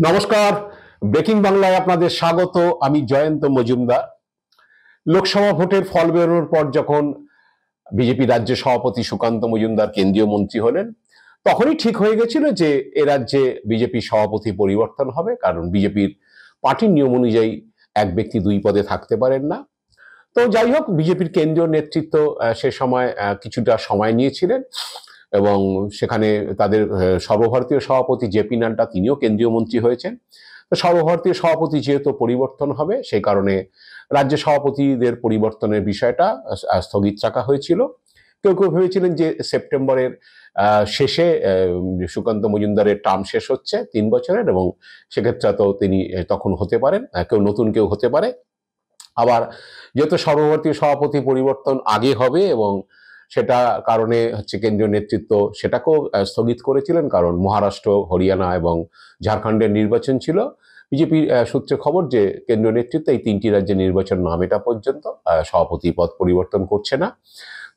নমস্কার, ব্রেকিং বাংলায় আপনাদের স্বাগত। আমি জয়ন্ত মজুমদার। লোকসভা ভোটের ফল বেরোনোর পর যখন বিজেপি রাজ্য সভাপতি সুকান্ত মজুমদার কেন্দ্রীয় মন্ত্রী হলেন, তখনই ঠিক হয়ে গেছিল যে এ রাজ্যে বিজেপি সভাপতি পরিবর্তন হবে, কারণ বিজেপির পার্টির নিয়ম অনুযায়ী এক ব্যক্তি দুই পদে থাকতে পারেন না। তো যাই হোক, বিজেপির কেন্দ্রীয় নেতৃত্ব সে সময় কিছুটা সময় নিয়েছিলেন এবং সেখানে তাদের সর্বভারতীয় সভাপতি জেপি নাড্ডা তিনিও কেন্দ্রীয় মন্ত্রী হয়েছেন। তো সর্বভারতীয় সভাপতি যেহেতু পরিবর্তন হবে, সেই কারণে রাজ্য সভাপতিদের পরিবর্তনের বিষয়টা স্থগিত রাখা হয়েছিল। কেউ কেউ ভেবেছিলেন যে সেপ্টেম্বরের শেষে সুকান্ত মজুমদারের টার্ম শেষ হচ্ছে 3 বছরের, এবং সেক্ষেত্রে তো তিনি তখন হতে পারেন, নতুন কেউ হতে পারে। আবার যেহেতু সর্বভারতীয় সভাপতি পরিবর্তন আগে হবে এবং সেটা কারণে কেন্দ্রীয় নেতৃত্ব সেটাকেও স্থগিত করেছিলেন, কারণ মহারাষ্ট্র, হরিয়ানা এবং ঝাড়খণ্ডের নির্বাচন ছিল। বিজেপির সূত্রে খবর যে কেন্দ্রীয় নেতৃত্ব এই 3টি রাজ্যের নির্বাচন না মেটা পর্যন্ত সভাপতি পদ পরিবর্তন করছে না।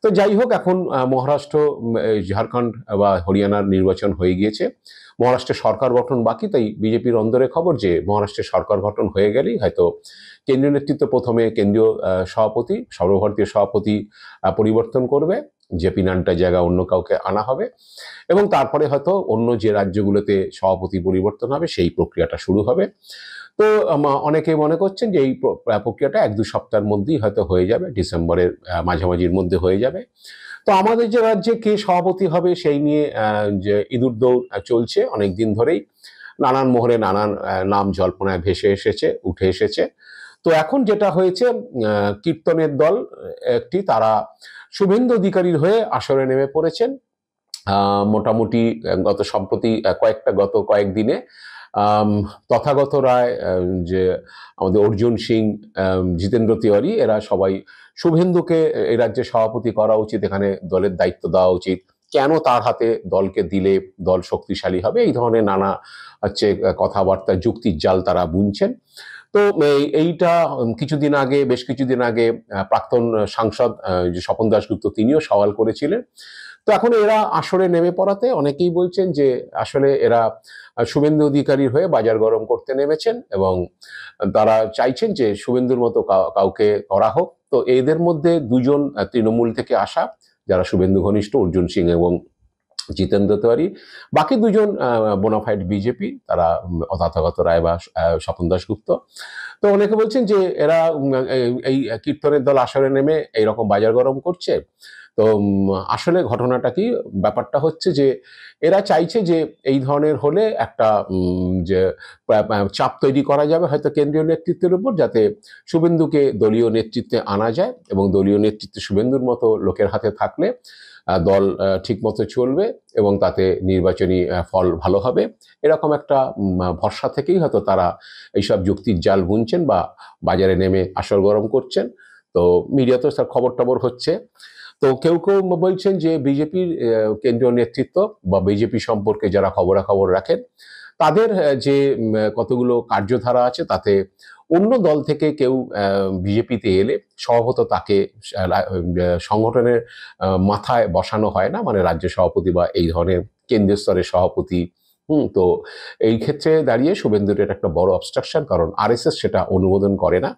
তো যাই হোক, এখন মহারাষ্ট্র, ঝাড়খণ্ড বা হরিয়ানার নির্বাচন হয়ে গিয়েছে। মহারাষ্ট্রে সরকার গঠন বাকি, তাই বিজেপির অন্দরে খবর যে মহারাষ্ট্রে সরকার গঠন হয়ে গেলেই হয়তো কেন্দ্রীয় নেতৃত্ব প্রথমে কেন্দ্রীয় সভাপতি, সর্বভারতীয় সভাপতি পরিবর্তন করবে, জেপি নাড্ডার জায়গায় অন্য কাউকে আনা হবে, এবং তারপরে হয়তো অন্য যে রাজ্যগুলোতে সভাপতি পরিবর্তন হবে সেই প্রক্রিয়াটা শুরু হবে। তো অনেকে মনে করছেন যে এই প্রক্রিয়াটা 1-2 সপ্তাহের মধ্যেই হয়তো হয়ে যাবে, ডিসেম্বরের মাঝামাঝির মধ্যে হয়ে যাবে। তো আমাদের যে রাজ্যে কে সভাপতি হবে সেই নিয়ে যে ইঁদুর দৌড় চলছে অনেক দিন ধরেই। নানান মোহরে নানান নাম জল্পনায় উঠে এসেছে। তো এখন যেটা হয়েছে, কীর্তনের দল একটি, তারা শুভেন্দু অধিকারীর হয়ে আসরে নেমে পড়েছেন। মোটামুটি গত কয়েকদিনে তথাগত রায়, যে আমাদের অর্জুন সিং, জিতেন্দ্র তিওয়ারি, এরা সবাই শুভেন্দুকে এই রাজ্যে সভাপতি করা উচিত, এখানে দলের দায়িত্ব দেওয়া উচিত, কেন তার হাতে দলকে দিলে দল শক্তিশালী হবে, এই ধরনের নানা কথাবার্তা, যুক্তির জাল তারা বুনছেন। তো এইটা বেশ কিছুদিন আগে প্রাক্তন সাংসদ যে স্বপন দাশগুপ্ত, তিনিও সওয়াল করেছিলেন। তো এখন এরা আসরে নেমে পড়াতে অনেকেই বলছেন যে আসলে এরা শুভেন্দু অধিকারীর হয়ে বাজার গরম করতে নেমেছেন এবং তারা চাইছেন যে শুভেন্দুর মতো কাউকে করা হোক। তো এদের মধ্যে দুজন তৃণমূল থেকে আসা, যারা শুভেন্দু ঘনিষ্ঠ, অর্জুন সিং এবং জিতেন্দ্র তিওয়ারি। বাকি দুজন বোনাফাইড বিজেপি, তারা তথাগত রায় বা স্বপন দাশগুপ্ত। তো অনেকে বলছেন যে এরা এই কীর্তনের দল আসরে নেমে এইরকম বাজার গরম করছে। তো আসলে ঘটনাটা কি, ব্যাপারটা হচ্ছে যে এরা চাইছে যে এই ধরনের হলে একটা যে চাপ তৈরি করা যাবে হয়তো কেন্দ্রীয় নেতৃত্বের উপর, যাতে শুভেন্দুকে দলীয় নেতৃত্বে আনা যায়, এবং দলীয় নেতৃত্বে শুভেন্দুর মতো লোকের হাতে থাকলে দল ঠিকমতো চলবে এবং তাতে নির্বাচনী ফল ভালো হবে। এরকম একটা ভরসা থেকেই হয়তো তারা এইসব যুক্তির জাল বুনছেন বা বাজারে নেমে আসর গরম করছেন। তো মিডিয়াতে তার খবর টবর হচ্ছে। তো কেউ কেউ বলছেন যে বিজেপির কেন্দ্রীয় নেতৃত্ব বা বিজেপি সম্পর্কে যারা খবরাখবর রাখেন, তাদের যে কতগুলো কার্যধারা আছে, তাতে অন্য দল থেকে কেউ বিজেপিতে এলে স্বভাবত তাকে সংগঠনের মাথায় বসানো হয় না, মানে রাজ্য সভাপতি বা এই ধরনের কেন্দ্রীয় স্তরের সভাপতি। তো এই ক্ষেত্রে দাঁড়িয়ে শুভেন্দুর এটা একটা বড় অবস্ট্রাকশন, কারণ আরএসএস সেটা অনুমোদন করে না।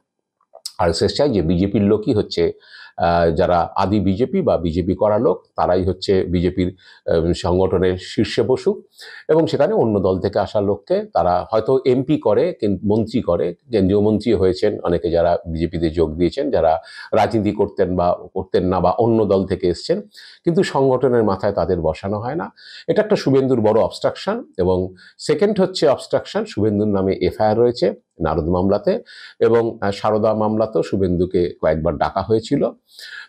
আরএসএস চাই যে বিজেপির লোকই হচ্ছে, যারা আদি বিজেপি বা বিজেপি করা লোক, তারাই হচ্ছে বিজেপির সংগঠনের শীর্ষে বসুক, এবং সেখানে অন্য দল থেকে আসা লোককে তারা হয়তো এমপি করে, মন্ত্রী করে, কেন্দ্রীয় মন্ত্রী হয়েছেন অনেকে যারা বিজেপিতে যোগ দিয়েছেন, যারা রাজনীতি করতেন না বা অন্য দল থেকে এসছেন, কিন্তু সংগঠনের মাথায় তাদের বসানো হয় না। এটা একটা শুভেন্দুর বড় অবস্ট্রাকশন। এবং সেকেন্ড হচ্ছে অবস্ট্রাকশন, শুভেন্দুর নামে এফআইআর রয়েছে নারদ মামলাতে, এবং সারদা মামলাতেও শুভেন্দুকে কয়েকবার ডাকা হয়েছিল।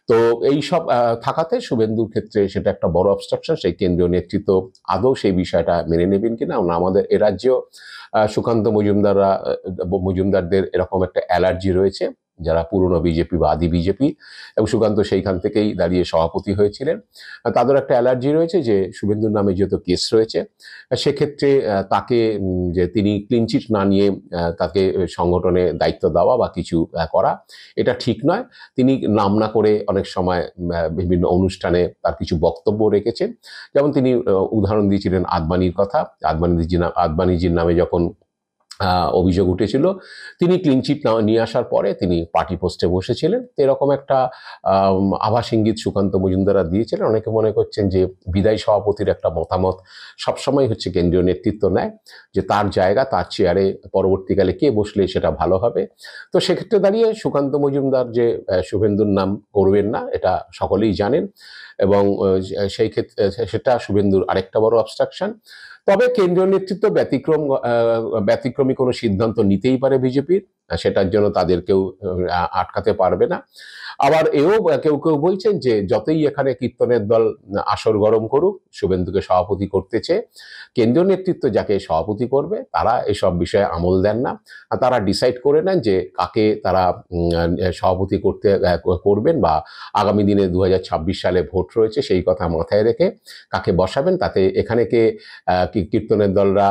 তো এই সব থাকাতে শুভেন্দুর ক্ষেত্রে সেটা একটা বড় অবস্ট্রাকশন। সেই কেন্দ্রীয় নেতৃত্ব আদৌ সেই বিষয়টা মেনে নেবেন কিনা। আমাদের এ রাজ্যেও সুকান্ত মজুমদারদের এরকম একটা অ্যালার্জি রয়েছে, যারা পুরনো বিজেপি বা আদি বিজেপি, এবং সুকান্ত সেইখান থেকেই দাঁড়িয়ে সভাপতি হয়েছিলেন। তাদের একটা অ্যালার্জি রয়েছে যে শুভেন্দুর নামে যেহেতু কেস রয়েছে, সেক্ষেত্রে তাকে যে তিনি ক্লিনচিট না নিয়ে তাকে সংগঠনে দায়িত্ব দেওয়া বা কিছু করা, এটা ঠিক নয়। তিনি নাম না করে অনেক সময় বিভিন্ন অনুষ্ঠানে তার কিছু বক্তব্য রেখেছেন। যেমন তিনি উদাহরণ দিয়েছিলেন আদবানির কথা। আদবানিজির নামে যখন অভিযোগ উঠেছিল। তিনি ক্লিন চিট নিয়ে আসার পরে তিনি পার্টি পোস্টে বসেছিলেন। এরকম একটা আভাস ইঙ্গিত সুকান্ত মজুমদার দিয়েছিলেন। অনেকে মনে করছেন যে বিদায়ী সভাপতির একটা মতামত সবসময় হচ্ছে কেন্দ্রীয় নেতৃত্ব নেয়, যে তার জায়গা, তার চেয়ারে পরবর্তীকালে কে বসলে সেটা ভালো হবে। তো সেক্ষেত্রে দাঁড়িয়ে সুকান্ত মজুমদার যে শুভেন্দুর নাম করবেন না, এটা সকলেই জানেন, এবং সেই ক্ষেত্রে সেটা শুভেন্দুর আরেকটা বড় অবস্ট্রাকশন। তবে কেন্দ্রীয় নেতৃত্ব ব্যতিক্রমী কোনো সিদ্ধান্ত নিতেই পারে বিজেপির, সেটার জন্য তাদের কেউ আটকাতে পারবে না। আবার কেউ কেউ বলছেন যে যতই এখানে কীর্তনের দল আসর গরম করুক, শুভেন্দুকে সভাপতি করতে চেয়ে কেন্দ্রীয় নেতৃত্ব যাকে সভাপতি করবে তারা এসব বিষয়ে আমল দেন না। তারা ডিসাইড করে নেন যে কাকে তারা সভাপতি করবেন, বা আগামী দিনে 2026 সালে ভোট রয়েছে সেই কথা মাথায় রেখে কাকে বসাবেন। তাতে এখানে কীর্তনের দলরা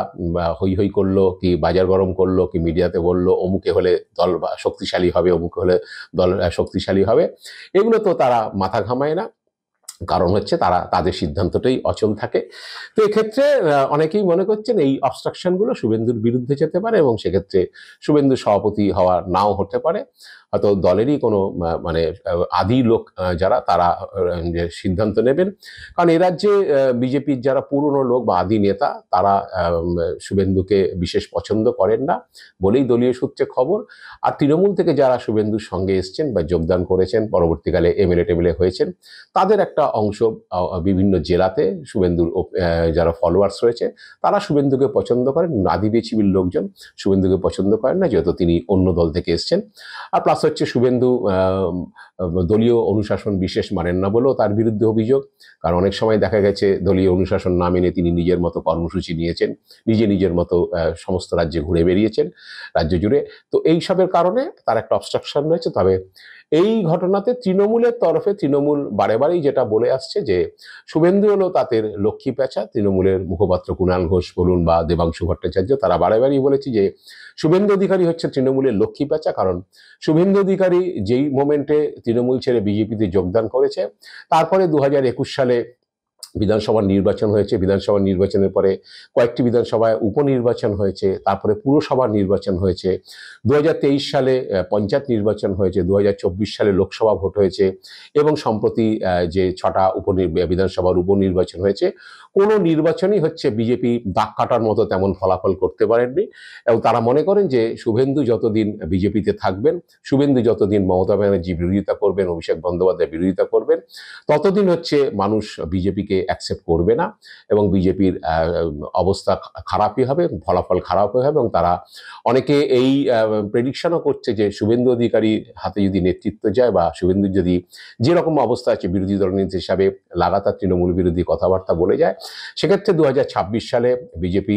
হই হই করলো, কি বাজার গরম করলো, কি মিডিয়াতে বললো অমুকে হলে দল শক্তিশালী হবে, অমুকে হলে দল শক্তিশালী হবে, এগুলো তো তারা মাথা ঘামায় না। কারণ হচ্ছে তারা তাদের সিদ্ধান্তটাই অচল থাকে। তো এক্ষেত্রে অনেকেই মনে করছেন এই অবস্ট্রাকশনগুলো শুভেন্দুর বিরুদ্ধে যেতে পারে, এবং সেক্ষেত্রে শুভেন্দু সভাপতি হওয়া নাও হতে পারে। হয়তো দলেরই কোনো মানে আদি লোক যারা, তারা যে সিদ্ধান্ত নেবেন। কারণ এ রাজ্যে বিজেপির যারা পুরনো লোক বা আদি নেতা, তারা শুভেন্দুকে বিশেষ পছন্দ করেন না বলেই দলীয় সূত্রে খবর। আর তৃণমূল থেকে যারা শুভেন্দুর সঙ্গে এসছেন বা যোগদান করেছেন, পরবর্তীকালে এমএলএ হয়েছেন, তাদের একটা অংশ বিভিন্ন জেলাতে শুভেন্দুর যারা ফলোয়ার্স রয়েছে তারা শুভেন্দুকে পছন্দ করেন। আদি বিজেপির লোকজন শুভেন্দুকে পছন্দ করেন না, যেহেতু তিনি অন্য দল থেকে এসছেন। আর প্লাস হচ্ছে শুভেন্দু দলীয় অনুশাসন বিশেষ মানেন না বলেও তার বিরুদ্ধে অভিযোগ। কারণ অনেক সময় দেখা গেছে দলীয় অনুশাসন না মেনে তিনি নিজের মতো কর্মসূচি নিয়েছেন, নিজের মতো সমস্ত রাজ্যে ঘুরে বেরিয়েছেন, রাজ্য জুড়ে। তো এইসবের কারণে তার একটা অবস্ট্রাকশন রয়েছে। তবে এই ঘটনাতে তৃণমূলের তরফে তৃণমূল বারেবারেই যেটা বলে আসছে যে শুভেন্দু হলো তাদের লক্ষ্মী পেঁচা। তৃণমূলের মুখপাত্র কুণাল ঘোষ বলুন বা দেবাংশু ভট্টাচার্য, তারা বারেবারই বলেছে যে শুভেন্দু অধিকারী হচ্ছে তৃণমূলের লক্ষ্মী পেঁচা। কারণ শুভেন্দু অধিকারী যেই মোমেন্টে তৃণমূল ছেড়ে বিজেপিতে যোগদান করেছে, তারপরে 2021 সালে বিধানসভার নির্বাচন হয়েছে। বিধানসভার নির্বাচনের পরে কয়েকটি বিধানসভায় উপনির্বাচন হয়েছে, তারপরে পুরসভার নির্বাচন হয়েছে, 2023 সালে পঞ্চায়েত নির্বাচন হয়েছে, 2024 সালে লোকসভা ভোট হয়েছে, এবং সম্প্রতি যে 6টা বিধানসভার উপনির্বাচন হয়েছে, কোনো নির্বাচনই হচ্ছে বিজেপি দাগ কাটার মতো তেমন ফলাফল করতে পারেননি। এবং তারা মনে করেন যে শুভেন্দু যতদিন বিজেপিতে থাকবেন, শুভেন্দু যতদিন মমতা ব্যানার্জি বিরোধিতা করবেন, অভিষেক বন্দ্যোপাধ্যায় বিরোধিতা করবেন, ততদিন হচ্ছে মানুষ বিজেপিকে অ্যাকসেপ্ট করবে না, এবং বিজেপির অবস্থা খারাপই হবে, ফলাফল খারাপই হবে। এবং তারা অনেকে এই প্রেডিকশনও করছে যে শুভেন্দু অধিকারীর হাতে যদি নেতৃত্ব যায়, বা শুভেন্দুর যদি যেরকম অবস্থা আছে বিরোধী দলনেতা হিসাবে লাগাতার তৃণমূল বিরোধী কথাবার্তা বলে যায়, সেক্ষেত্রে 2026 সালে বিজেপি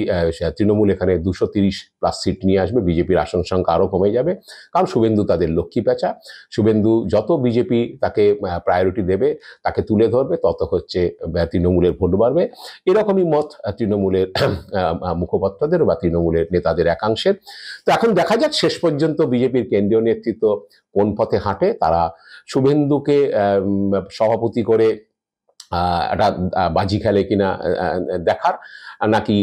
তৃণমূল এখানে 230+ সিট নিয়ে আসবে, বিজেপির আসন সংখ্যা আরও কমে যাবে। কারণ শুভেন্দু তাদের লক্ষ্মী পেঁচা। শুভেন্দু যত বিজেপি তাকে প্রায়োরিটি দেবে, তাকে তুলে ধরবে, তত হচ্ছে তৃণমূলের ভোট বাড়বে। এরকমই মত তৃণমূলের মুখপাত্রদের বা তৃণমূলের নেতাদের একাংশের। তো এখন দেখা যাক শেষ পর্যন্ত বিজেপির কেন্দ্রীয় নেতৃত্ব কোন পথে হাঁটে। তারা শুভেন্দুকে সভাপতি করে একটা বাজি খেলে কিনা দেখার, নাকি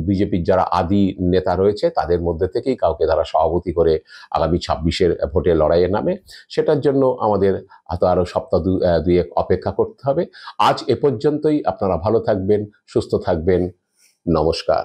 বিজেপির যারা আদি নেতা রয়েছে তাদের মধ্যে থেকেই কাউকে তারা সভাপতি করে আগামী 26-এর ভোটে লড়াইয়ে নামে, সেটার জন্য আমাদের হয়তো আরও সপ্তাহ দুয়েক অপেক্ষা করতে হবে। আজ এ পর্যন্তই। আপনারা ভালো থাকবেন, সুস্থ থাকবেন। নমস্কার।